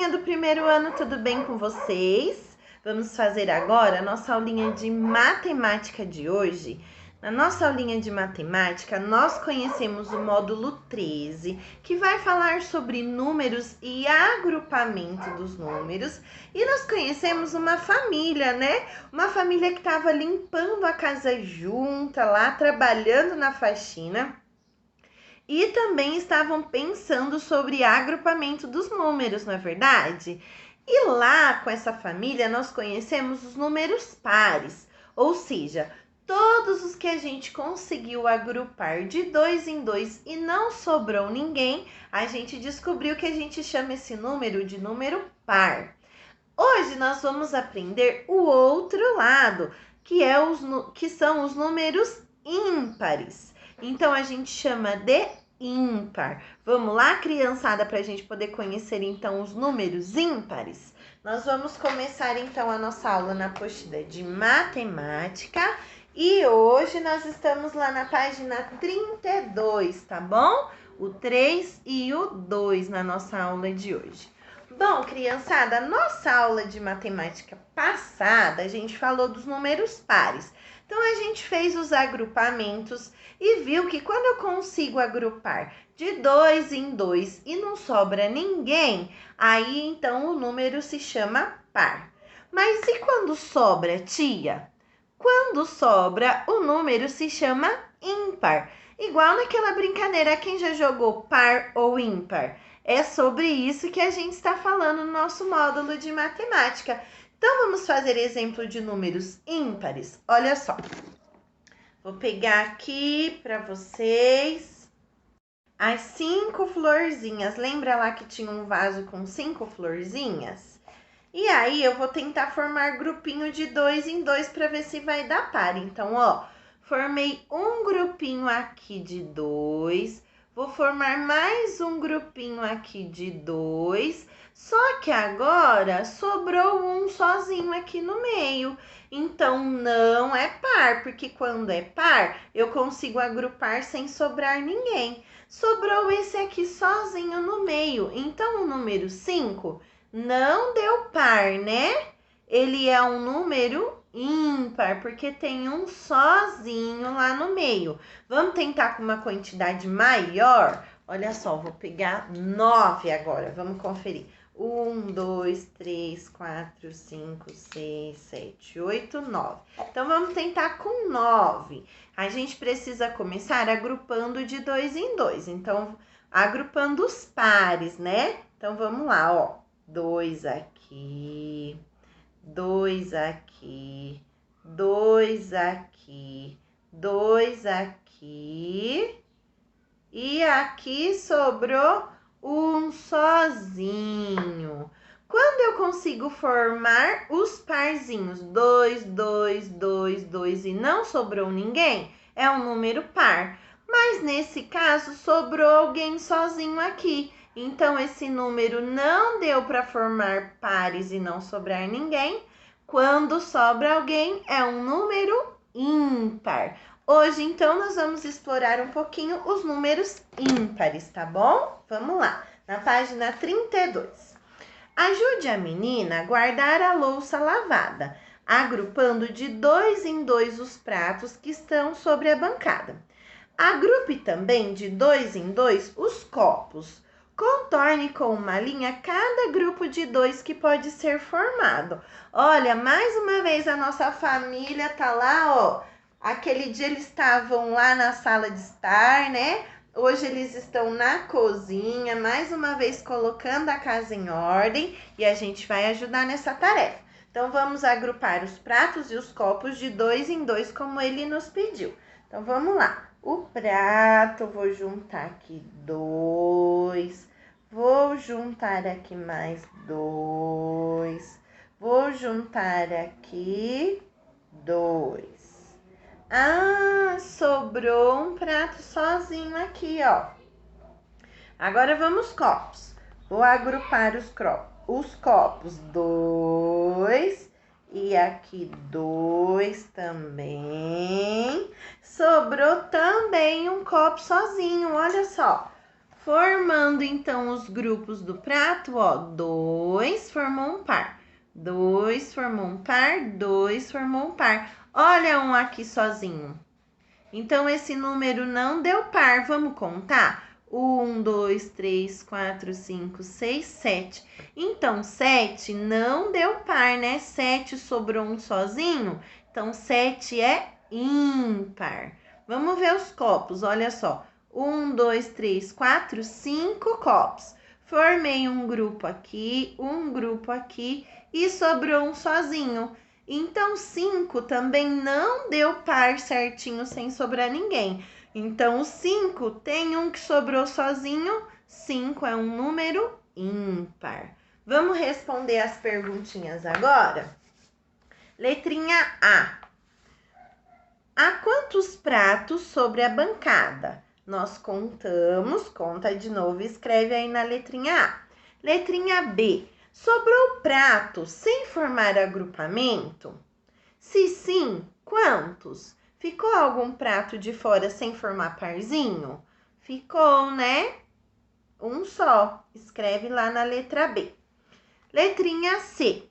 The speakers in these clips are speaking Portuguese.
turminha do primeiro ano, tudo bem com vocês? Vamos fazer agora a nossa aulinha de matemática de hoje. Na nossa aulinha de matemática, nós conhecemos o módulo 13, que vai falar sobre números e agrupamento dos números. E nós conhecemos uma família, né? Uma família que estava limpando a casa junta lá, trabalhando na faxina. E também estavam pensando sobre agrupamento dos números, não é verdade? E lá com essa família nós conhecemos os números pares, ou seja, todos os que a gente conseguiu agrupar de 2 em 2 e não sobrou ninguém, a gente descobriu que a gente chama esse número de número par. Hoje nós vamos aprender o outro lado, que são os números ímpares. Então, a gente chama de ímpar. Vamos lá, criançada, para a gente poder conhecer, então, os números ímpares? Nós vamos começar, então, a nossa aula na apostila de matemática. E hoje nós estamos lá na página 32, tá bom? O 3 e o 2 na nossa aula de hoje. Bom, criançada, nossa aula de matemática passada, a gente falou dos números pares. Então, a gente fez os agrupamentos e viu que quando eu consigo agrupar de 2 em 2 e não sobra ninguém, aí então o número se chama par. Mas e quando sobra, tia? Quando sobra, o número se chama ímpar. Igual naquela brincadeira, quem já jogou par ou ímpar? É sobre isso que a gente está falando no nosso módulo de matemática. Então, vamos fazer exemplo de números ímpares. Olha só. Vou pegar aqui para vocês as 5 florzinhas. Lembra lá que tinha um vaso com 5 florzinhas? E aí, eu vou tentar formar grupinho de 2 em 2 para ver se vai dar par. Então, ó, formei um grupinho aqui de 2. Vou formar mais um grupinho aqui de 2, só que agora sobrou um sozinho aqui no meio. Então, não é par, porque quando é par, eu consigo agrupar sem sobrar ninguém. Sobrou esse aqui sozinho no meio. Então, o número 5 não deu par, né? Ele é um número ímpar, porque tem um sozinho lá no meio. Vamos tentar com uma quantidade maior? Olha só, vou pegar 9 agora, vamos conferir. 1, 2, 3, 4, 5, 6, 7, 8, 9. Então, vamos tentar com 9. A gente precisa começar agrupando de 2 em 2. Então, agrupando os pares, né? Então, vamos lá, ó. 2 aqui, 2 aqui, 2 aqui, 2 aqui. E aqui sobrou um sozinho. Quando eu consigo formar os parzinhos 2, 2, 2, 2 e não sobrou ninguém, é um número par. Mas nesse caso sobrou alguém sozinho aqui. Então esse número não deu para formar pares e não sobrar ninguém. Quando sobra alguém, é um número ímpar. Hoje, então, nós vamos explorar um pouquinho os números ímpares, tá bom? Vamos lá, na página 32. Ajude a menina a guardar a louça lavada, agrupando de 2 em 2 os pratos que estão sobre a bancada. Agrupe também de 2 em 2 os copos. Contorne com uma linha cada grupo de 2 que pode ser formado. Olha, mais uma vez a nossa família tá lá, ó. Aquele dia eles estavam lá na sala de estar, né? Hoje eles estão na cozinha, mais uma vez colocando a casa em ordem e a gente vai ajudar nessa tarefa. Então, vamos agrupar os pratos e os copos de 2 em 2, como ele nos pediu. Então, vamos lá. O prato, vou juntar aqui 2, vou juntar aqui mais 2, vou juntar aqui 2. Ah, sobrou um prato sozinho aqui, ó. Agora vamos copos. Vou agrupar os copos 2 e aqui 2 também. Sobrou também um copo sozinho, olha só. Formando, então, os grupos do prato, ó, 2 formou um par, 2 formou um par, 2 formou um par. Olha um aqui sozinho. Então, esse número não deu par. Vamos contar? 1, 2, 3, 4, 5, 6, 7. Então, 7 não deu par, né? 7 sobrou um sozinho. Então, 7 é ímpar. Vamos ver os copos, olha só. 1, 2, 3, 4, 5 copos. Formei um grupo aqui e sobrou um sozinho. Então, 5 também não deu par certinho sem sobrar ninguém. Então, o 5 tem um que sobrou sozinho. 5 é um número ímpar. Vamos responder as perguntinhas agora? Letrinha A. Há quantos pratos sobre a bancada? Nós contamos, conta de novo e escreve aí na letrinha A. Letrinha B. Sobrou prato sem formar agrupamento? Se sim, quantos? Ficou algum prato de fora sem formar parzinho? Ficou, né? Um só. Escreve lá na letra B. Letrinha C.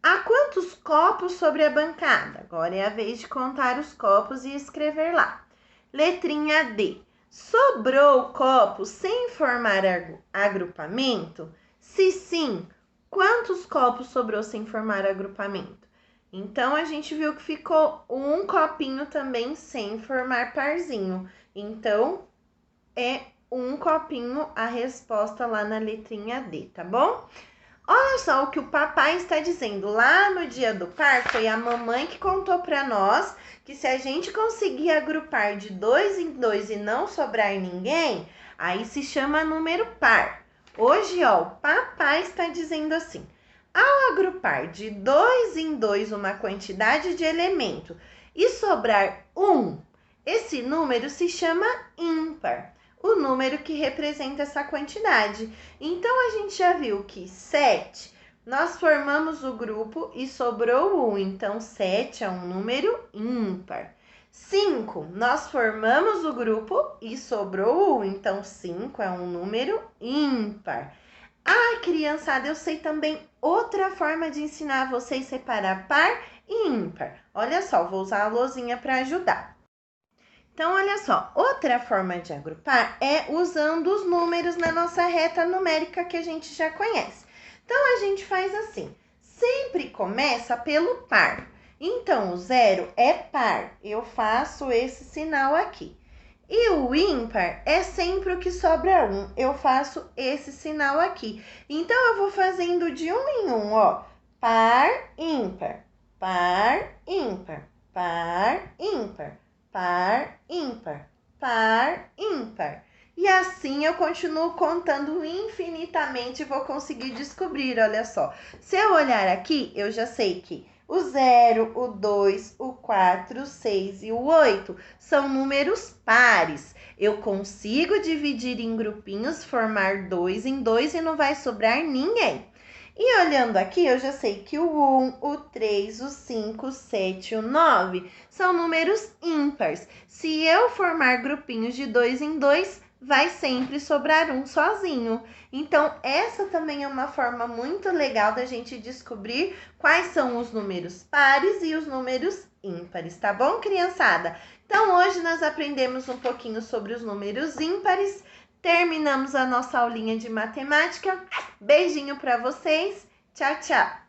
Há quantos copos sobre a bancada? Agora é a vez de contar os copos e escrever lá. Letrinha D. Sobrou copo sem formar agrupamento? Se sim, quantos copos sobrou sem formar agrupamento? Então, a gente viu que ficou um copinho também sem formar parzinho. Então, é um copinho a resposta lá na letrinha D, tá bom? Olha só o que o papai está dizendo. Lá no dia do par, foi a mamãe que contou para nós que se a gente conseguir agrupar de 2 em 2 e não sobrar ninguém, aí se chama número par. Hoje, ó, o papai está dizendo assim: ao agrupar de 2 em 2 uma quantidade de elemento e sobrar um, esse número se chama ímpar. O número que representa essa quantidade. Então, a gente já viu que 7, nós formamos o grupo e sobrou 1. Então, 7 é um número ímpar. 5, nós formamos o grupo e sobrou 1. Então, 5 é um número ímpar. Ah, criançada, eu sei também outra forma de ensinar vocês a separar par e ímpar. Olha só, vou usar a lousinha para ajudar. Então, olha só, outra forma de agrupar é usando os números na nossa reta numérica que a gente já conhece. Então, a gente faz assim, sempre começa pelo par. Então, o 0 é par, eu faço esse sinal aqui. E o ímpar é sempre o que sobra 1, eu faço esse sinal aqui. Então, eu vou fazendo de 1 em 1, ó, par, ímpar, par, ímpar, par, ímpar. Par, ímpar, par, ímpar. E assim eu continuo contando infinitamente e vou conseguir descobrir, olha só. Se eu olhar aqui, eu já sei que o 0, o 2, o 4, o 6 e o 8 são números pares. Eu consigo dividir em grupinhos, formar 2 em 2 e não vai sobrar ninguém. E olhando aqui, eu já sei que o 1, o 3, o 5, o 7 e o 9 são números ímpares. Se eu formar grupinhos de 2 em 2, vai sempre sobrar um sozinho. Então, essa também é uma forma muito legal da gente descobrir quais são os números pares e os números ímpares, tá bom, criançada? Então, hoje nós aprendemos um pouquinho sobre os números ímpares. Terminamos a nossa aulinha de matemática. Beijinho para vocês. Tchau, tchau.